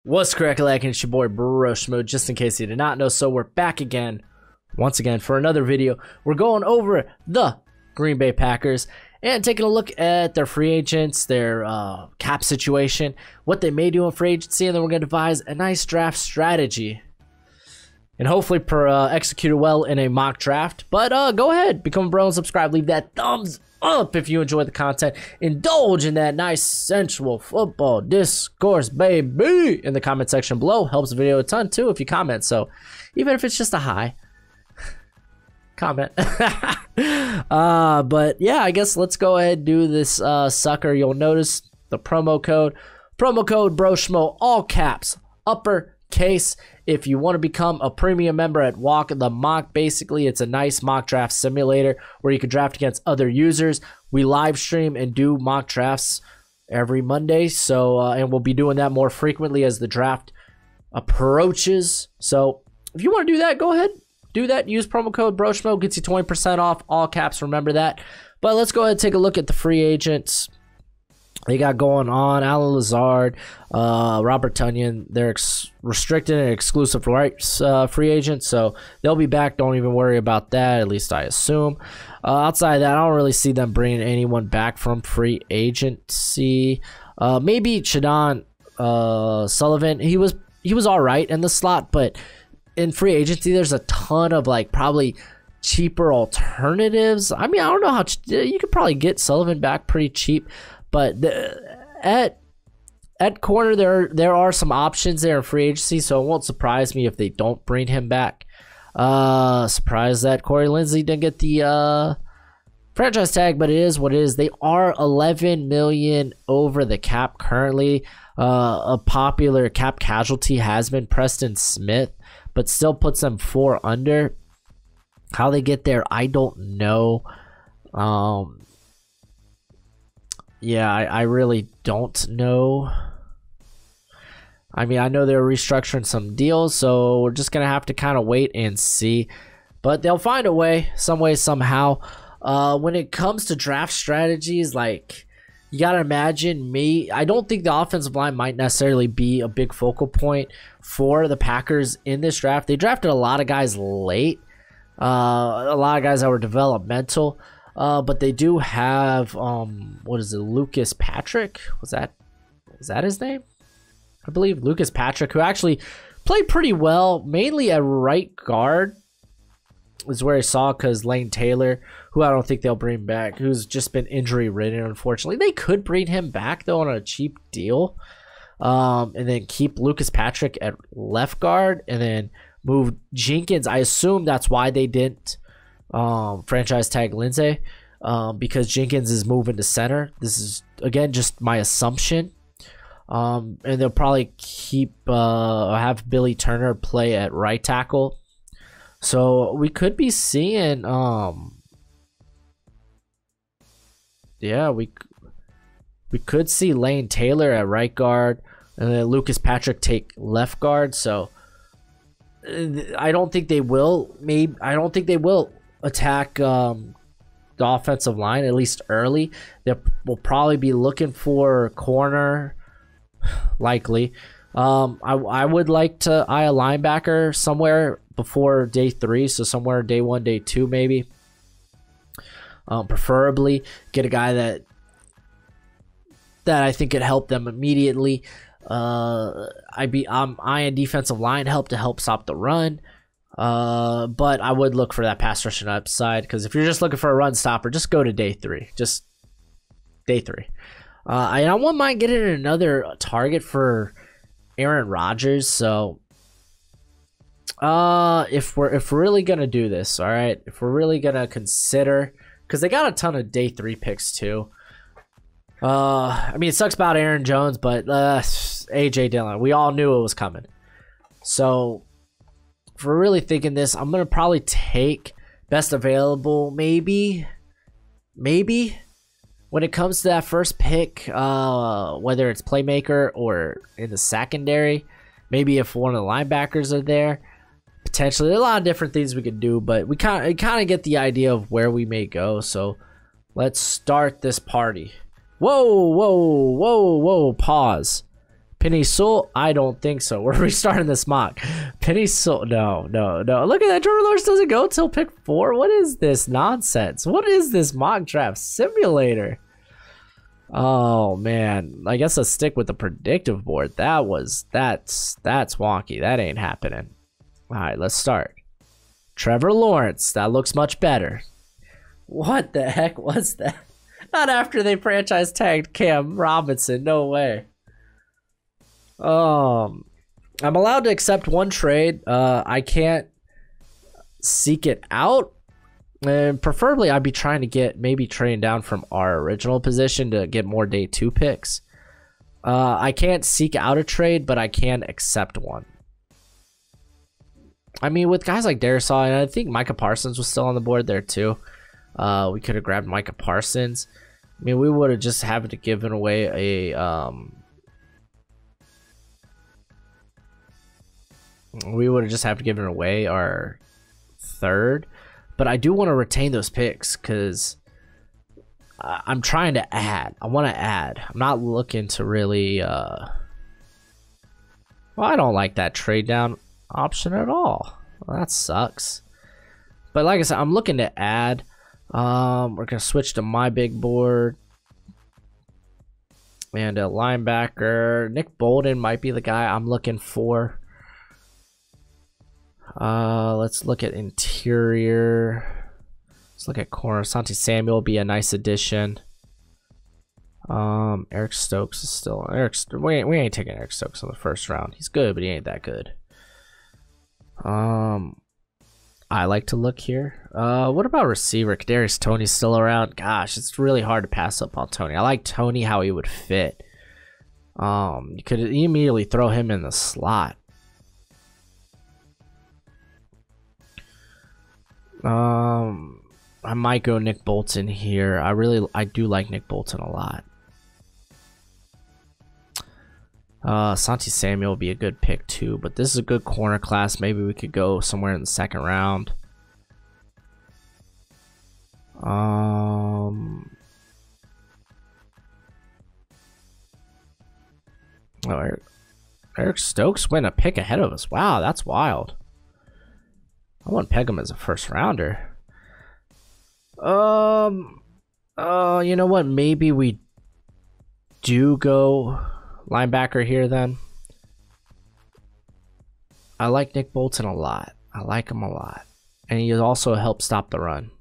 What's correct, like, it's your boy Broshmo, just in case you did not know. So we're back again, once again, for another video. We're going over the Green Bay Packers and taking a look at their free agents, their cap situation, what they may do in free agency, and then we're going to devise a nice draft strategy and hopefully execute it well in a mock draft. But go ahead, become a bro and subscribe. Leave that thumbs up if you enjoy the content. Indulge in that nice sensual football discourse, baby, in the comment section below. Helps the video a ton too if you comment. So even if it's just a hi, comment. But yeah, I guess let's go ahead and do this sucker. You'll notice the promo code Broshmo, all caps, uppercase. If you want to become a premium member at Walk the Mock, basically it's a nice mock draft simulator where you can draft against other users. We live stream and do mock drafts every Monday, so and we'll be doing that more frequently as the draft approaches. So if you want to do that, go ahead, do that. Use promo code Broshmo, gets you 20% off, all caps, remember that. But let's go ahead and take a look at the free agents they got going on. Allen Lazard, Robert Tonyan, they're restricted and exclusive rights free agents, so they'll be back. Don't even worry about that, at least I assume. Outside of that, I don't really see them bringing anyone back from free agency. Maybe Shadon Sullivan. He was all right in the slot, but in free agency, there's a ton of probably cheaper alternatives. I mean, I don't know how you could probably get Sullivan back pretty cheap. But at corner, there are some options there in free agency, so it won't surprise me if they don't bring him back. Surprised that Corey Linsley didn't get the franchise tag, but it is what it is. They are $11 million over the cap currently. A popular cap casualty has been Preston Smith, but still puts them 4 under. How they get there, I don't know. Yeah, I really don't know. I mean, I know they're restructuring some deals, so we're just going to have to kind of wait and see. But they'll find a way, some way, somehow. When it comes to draft strategies, you got to imagine me. I don't think the offensive line might necessarily be a big focal point for the Packers in this draft. They drafted a lot of guys late, a lot of guys that were developmental. But they do have, what is it, Lucas Patrick? Is that his name? I believe Lucas Patrick, who actually played pretty well, mainly at right guard, is where I saw, because Lane Taylor, who I don't think they'll bring back, who's just been injury-ridden, unfortunately. They could bring him back, though, on a cheap deal, and then keep Lucas Patrick at left guard, and then move Jenkins. I assume that's why they didn't franchise tag Lindsay, because Jenkins is moving to center. This is, again, just my assumption. And they'll probably keep have Billy Turner play at right tackle. So we could be seeing yeah, we could see Lane Taylor at right guard and then Lucas Patrick take left guard. So I don't think they will. I don't think they will attack the offensive line, at least early. They will probably be looking for corner, likely. I would like to eye a linebacker somewhere before day 3, so somewhere day 1, day 2 maybe. Preferably get a guy that I think could help them immediately. I'm eyeing defensive line help to help stop the run. But I would look for that pass rushing upside, because if you're just looking for a run stopper, just go to day 3. Just day 3. I wouldn't mind getting another target for Aaron Rodgers. So if we're really gonna do this, all right, if we're really gonna consider, because they got a ton of day 3 picks too. I mean, it sucks about Aaron Jones, but AJ Dillon, we all knew it was coming. So if we're really thinking this, I'm going to probably take best available, maybe. When it comes to that first pick, whether it's playmaker or in the secondary, maybe if one of the linebackers are there, potentially. There are a lot of different things we could do, but we kind of get the idea of where we may go. So let's start this party. Whoa, pause. Penny Sewell? I don't think so. We're restarting this mock. Penny Sewell? No. Look at that. Trevor Lawrence doesn't go till pick 4. What is this nonsense? What is this mock draft simulator? Oh man, I guess let's stick with the predictive board. That's wonky. That ain't happening. All right, let's start. Trevor Lawrence. That looks much better. What the heck was that? Not after they franchise tagged Cam Robinson. No way. I'm allowed to accept one trade. I can't seek it out. And preferably, I'd be trying to get maybe trading down from our original position to get more day 2 picks. I can't seek out a trade, but I can accept one. I mean, with guys like Darisaw, and I think Micah Parsons was still on the board there too. We could have grabbed Micah Parsons. I mean, we would have just had to given away a we would have just have to given away our 3rd. But I do want to retain those picks because I'm trying to add. I want to add. I'm not looking to really... well, I don't like that trade down option at all. Well, that sucks. But like I said, I'm looking to add. We're going to switch to my big board. And a linebacker. Nick Bolton might be the guy I'm looking for. Let's look at interior. Let's look at corner. Asante Samuel will be a nice addition. Eric Stokes is still we ain't taking Eric Stokes in the 1st round. He's good, but he ain't that good. I like to look here. What about receiver? Kadarius Toney's still around. Gosh, it's really hard to pass up on Toney. I like Toney, how he would fit. You could immediately throw him in the slot. I might go Nick Bolton here. I do like Nick Bolton a lot. Asante Samuel would be a good pick too, but this is a good corner class. Maybe we could go somewhere in the 2nd round. Eric Stokes went a pick ahead of us. Wow, that's wild. I wouldn't peg him as a 1st rounder. You know what? Maybe we do go linebacker here then. I like Nick Bolton a lot. I like him a lot. And he also helps stop the run.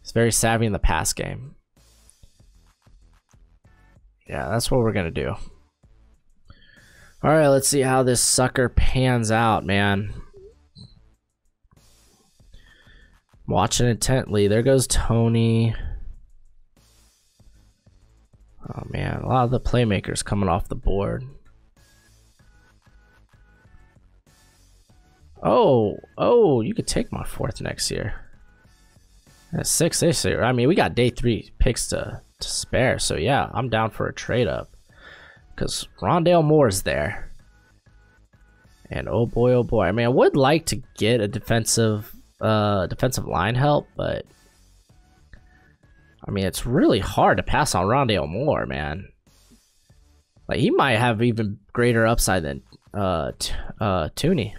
He's very savvy in the pass game. Yeah, that's what we're going to do. All right, let's see how this sucker pans out, man. Watching intently. There goes Toney. Oh man, a lot of the playmakers coming off the board. Oh, you could take my 4th next year. 6 this year. I mean, we got day 3 picks to spare, so yeah, I'm down for a trade up. Because Rondale Moore's there. And oh boy, I mean, I would like to get a defensive line help, but I mean, it's really hard to pass on Rondale Moore, man. Like, he might have even greater upside than Toney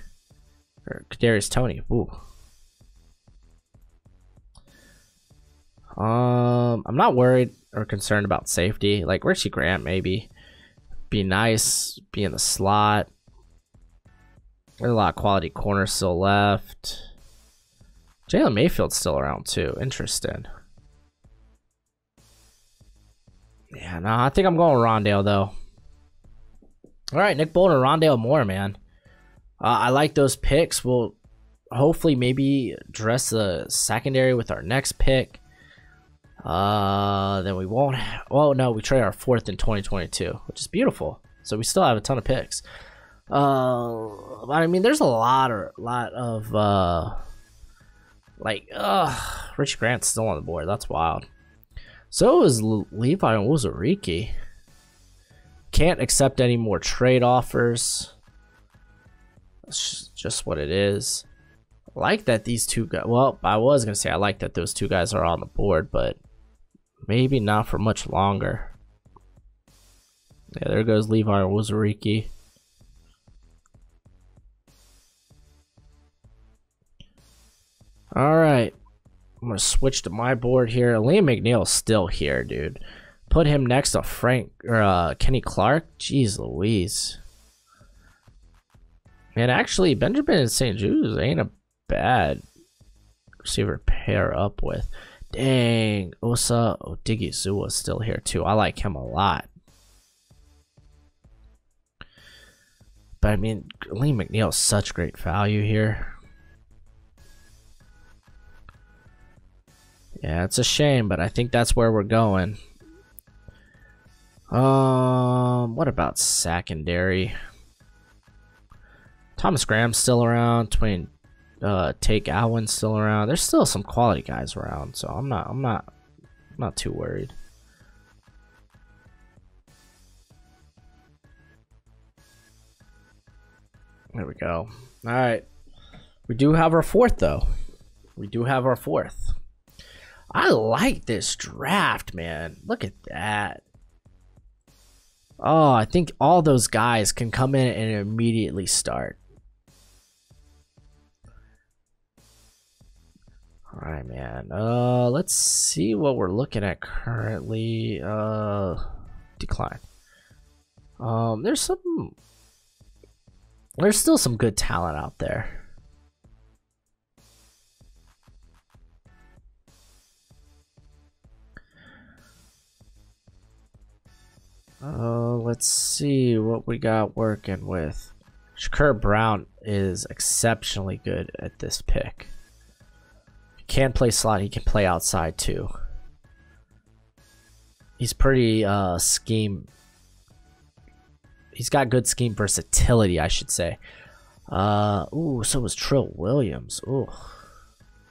or Kadarius Toney. Ooh. I'm not worried or concerned about safety. Like Richie Grant, maybe be nice, be in the slot. There's a lot of quality corners still left. Jalen Mayfield's still around too. Interesting. Yeah, no, I think I'm going Rondale though. All right, Nick Bolton, Rondale Moore, man. I like those picks. We'll hopefully maybe address the secondary with our next pick. Then we won't. Well, no, we trade our 4th in 2022, which is beautiful. So we still have a ton of picks. I mean, there's a lot of Richie Grant's still on the board. That's wild. So is Levi Onwuzurike. Can't accept any more trade offers. That's just what it is. I like that these two guys. Well, I was gonna say I like that those 2 guys are on the board, but maybe not for much longer. Yeah, there goes Levi Wozariki. All right. I'm going to switch to my board here. Liam McNeil's still here, dude. Put him next to Frank or Kenny Clark. Jeez Louise. And actually, Benjamin St. Jude's ain't a bad receiver to pair up with. Dang, Osa Odigizua is still here too. I like him a lot. But I mean, Liam McNeil is such great value here. Yeah, it's a shame, but I think that's where we're going. What about secondary? Thomas Graham's still around. Take Alwyn's still around. There's still some quality guys around, so I'm not too worried. There we go. All right, we do have our fourth though. We do have our fourth. I like this draft, man. Look at that. Oh, I think all those guys can come in and immediately start. All right, man. Let's see what we're looking at currently. Decline. There's still some good talent out there. Let's see what we got working with. Shakur Brown is exceptionally good at this pick. He can play slot, he can play outside too. He's pretty scheme. He's got good scheme versatility, I should say. Ooh, so was Trill Williams. Ooh,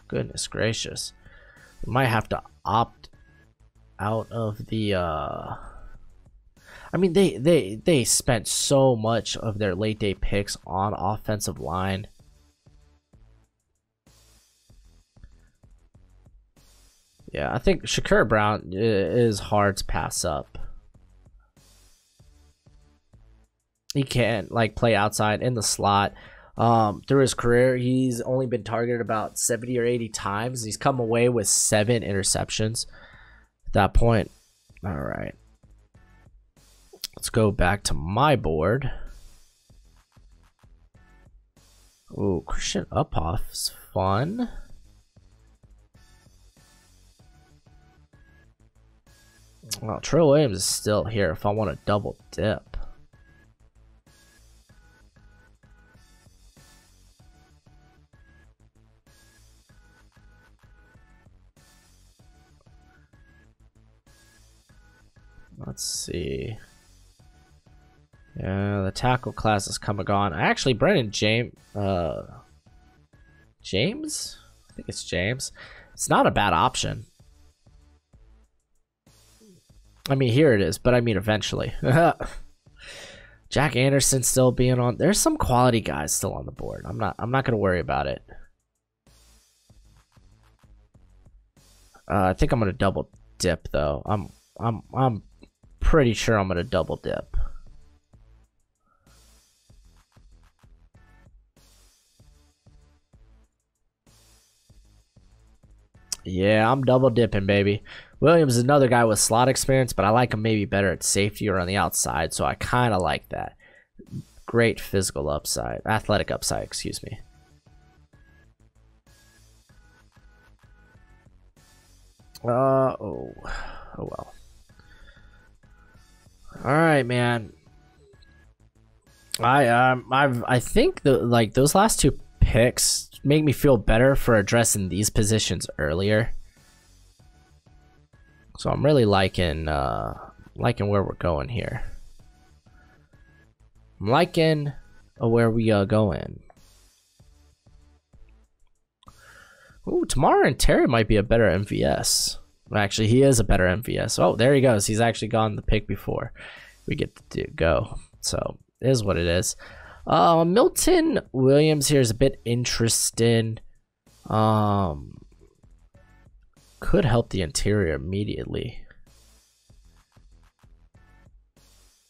goodness gracious. We might have to opt out of the I mean, they spent so much of their late day picks on offensive line. Yeah, I think Shakur Brown is hard to pass up. He can like play outside in the slot. Through his career, he's only been targeted about 70 or 80 times. He's come away with 7 interceptions at that point. All right. Let's go back to my board. Ooh, Christian Uphoff's fun. Well, Trill Williams is still here if I want to double dip. Let's see. Yeah, the tackle class has come and gone. Actually, Brennan James, James? I think it's James. It's not a bad option. I mean, here it is, but I mean eventually. Jack Anderson still being on. There's some quality guys still on the board. I'm not gonna worry about it. I think I'm gonna double dip though. I'm pretty sure I'm gonna double dip. Yeah, I'm double dipping, baby. Williams is another guy with slot experience, but I like him maybe better at safety or on the outside, so I kind of like that. Great physical upside, athletic upside, excuse me. Oh well. All right, man. I think those last 2 picks make me feel better for addressing these positions earlier. So I'm really liking where we're going here. I'm liking where we going. Ooh, Tamara and Terry might be a better MVS. Actually, he is a better MVS. Oh, there he goes. He's actually gone the pick before we get to go. So it is what it is. Milton Williams here is a bit interesting. Could help the interior immediately.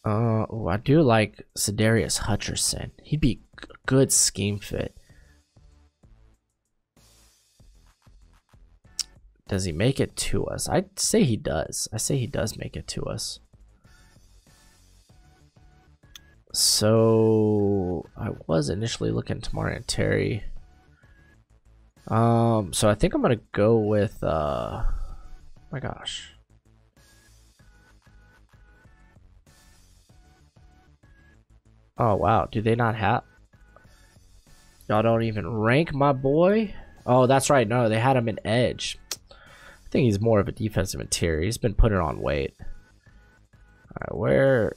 Oh, I do like Sedarius Hutcherson. He'd be a good scheme fit. Does he make it to us? I'd say he does. I say he does make it to us. So I was initially looking at Tamarian Terry. So I think I'm gonna go with my gosh. Oh wow, do they not have? Y'all don't even rank my boy? Oh, that's right. No, they had him in edge. I think he's more of a defensive interior. He's been putting on weight. Alright, where?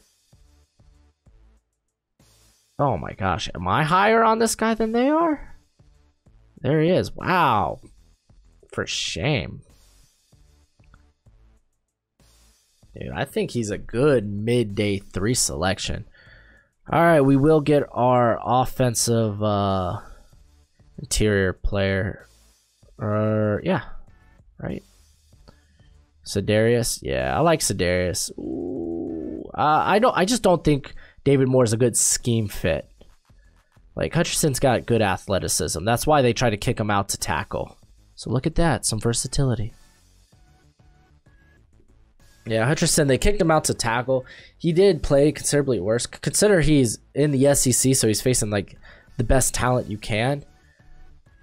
Oh my gosh, am I higher on this guy than they are? There he is. Wow. For shame. Dude, I think he's a good midday 3 selection. Alright, we will get our offensive interior player. Yeah. Right? Sedarius? Yeah, I like Sedarius. Ooh. I just don't think David Moore is a good scheme fit. Like, Hutcherson's got good athleticism. That's why they try to kick him out to tackle. So look at that, some versatility. Yeah, Hutcherson, they kicked him out to tackle. He did play considerably worse. Consider he's in the SEC, so he's facing, like, the best talent you can.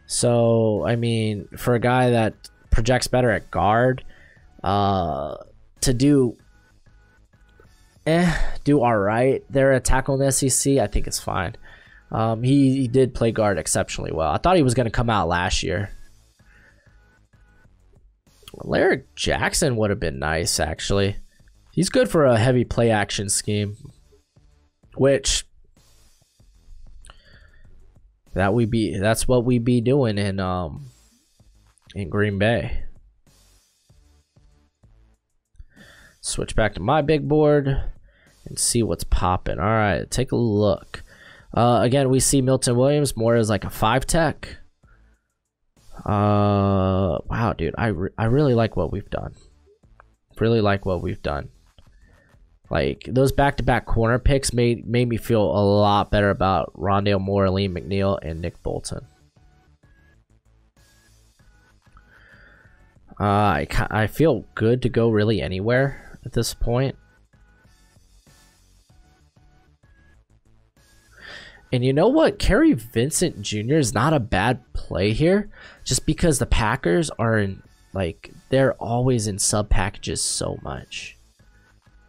So, I mean, for a guy that projects better at guard, to do all right there at tackle in the SEC, I think it's fine. He did play guard exceptionally well. I thought he was going to come out last year. Larry Jackson would have been nice, actually. He's good for a heavy play action scheme, which that's what we be doing in Green Bay. Switch back to my big board and see what's popping. All right, take a look. Again, we see Milton Williams more as like a 5 tech. Wow, dude, I really like what we've done. Really like what we've done. Like, those back-to-back corner picks made me feel a lot better about Rondale Moore, Liam McNeil, and Nick Bolton. I feel good to go really anywhere at this point. And you know what? Kerry Vincent Jr. is not a bad play here, just because the Packers are in, like, they're always in sub packages so much.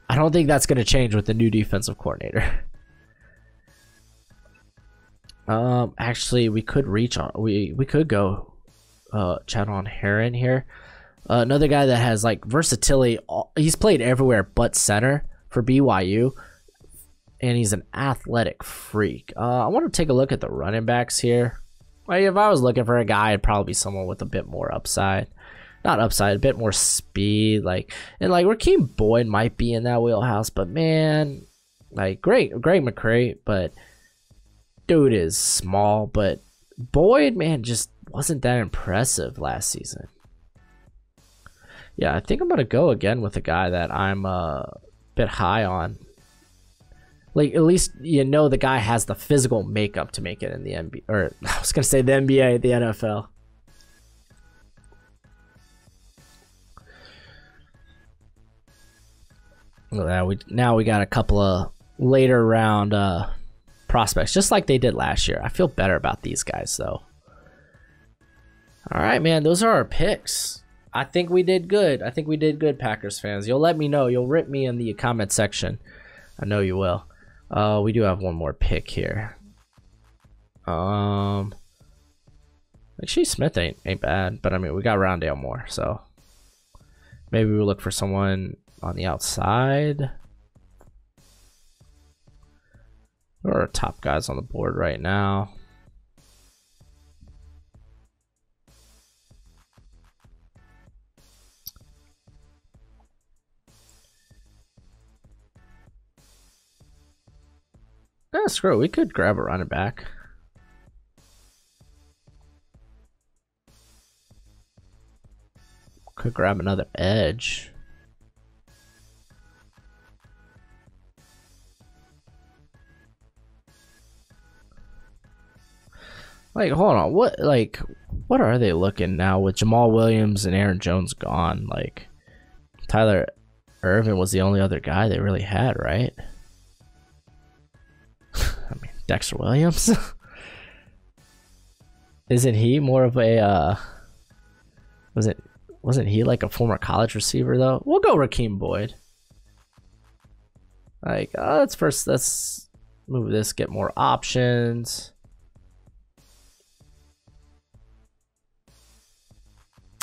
I don't think that's going to change with the new defensive coordinator. Actually, we could reach on, we could go chat on Heron here. Another guy that has, like, versatility. He's played everywhere but center for BYU. And he's an athletic freak. I want to take a look at the running backs here. Like, if I was looking for a guy, it'd probably be someone with a bit more upside. Not upside, a bit more speed. And Rakeem Boyd might be in that wheelhouse, but man, like, Greg McCray, but dude is small. But Boyd, man, just wasn't that impressive last season. Yeah, I think I'm gonna go again with a guy that I'm a bit high on. Like, at least you know the guy has the physical makeup to make it in the NBA. Or, I was going to say the NBA, the NFL. Now we got a couple of later round prospects, just like they did last year. I feel better about these guys, though. All right, man. Those are our picks. I think we did good. I think we did good, Packers fans. You'll let me know. You'll rip me in the comment section. I know you will. We do have one more pick here. Like, Smith ain't bad, but I mean, we got Rondale Moore, so maybe we'll look for someone on the outside. Who are our top guys on the board right now? Yeah, screw it. We could grab a running back. Could grab another edge. Like, hold on, what are they looking now with Jamal Williams and Aaron Jones gone? Like, Tyler Irvin was the only other guy they really had, right? I mean, Dexter Williams. Isn't he more of a wasn't he like a former college receiver though? We'll go Raheem Boyd. Like, let's move this, get more options.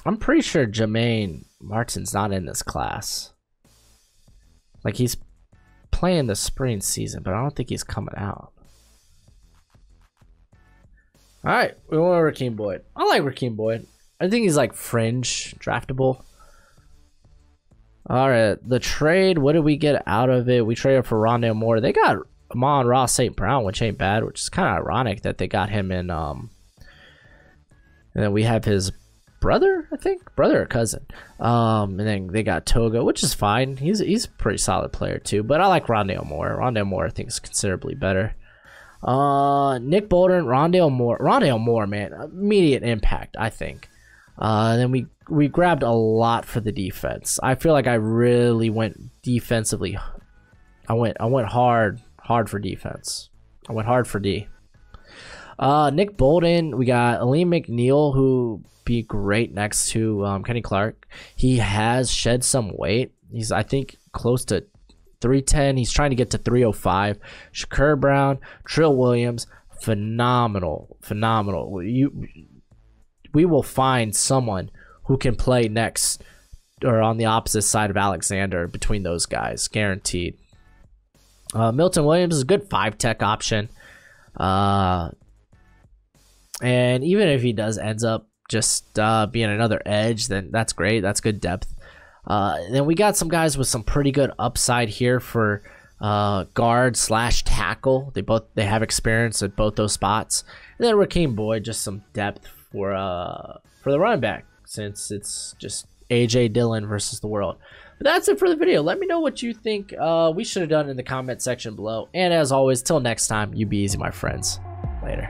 I'm pretty sure Jermaine Martin's not in this class. Like, he's playing the spring season, but I don't think he's coming out. All right, we want Raheem Boyd. I like Raheem Boyd. I think he's like fringe draftable. All right, the trade. What did we get out of it? We traded for Rondale Moore. They got Amon-Ra St. Brown, which ain't bad. Which is kind of ironic that they got him in. And then we have his brother, I think, brother or cousin. And then they got Toga, which is fine. He's a pretty solid player too. But I like Rondale Moore. Rondale Moore, I think, is considerably better. Nick Bolton, Rondale Moore, man, immediate impact, I think. Then we grabbed a lot for the defense. I feel like I really went defensively. I went hard for defense. I went hard for D. Nick Bolton, we got Aleem McNeil, who be great next to Kenny Clark. He has shed some weight. He's, I think, close to 310. He's trying to get to 305. Shakur Brown, Trill Williams, phenomenal. We will find someone who can play next or on the opposite side of Alexander between those guys, guaranteed. Milton Williams is a good 5-tech option. And even if he ends up just being another edge, then that's great. That's good depth. Then we got some guys with some pretty good upside here for guard / tackle. They have experience at both those spots. And then Raheem Boyd, just some depth for the running back, since it's just AJ Dillon versus the world. But that's it for the video. Let me know what you think we should have done in the comment section below. And as always, till next time, you be easy, my friends. Later.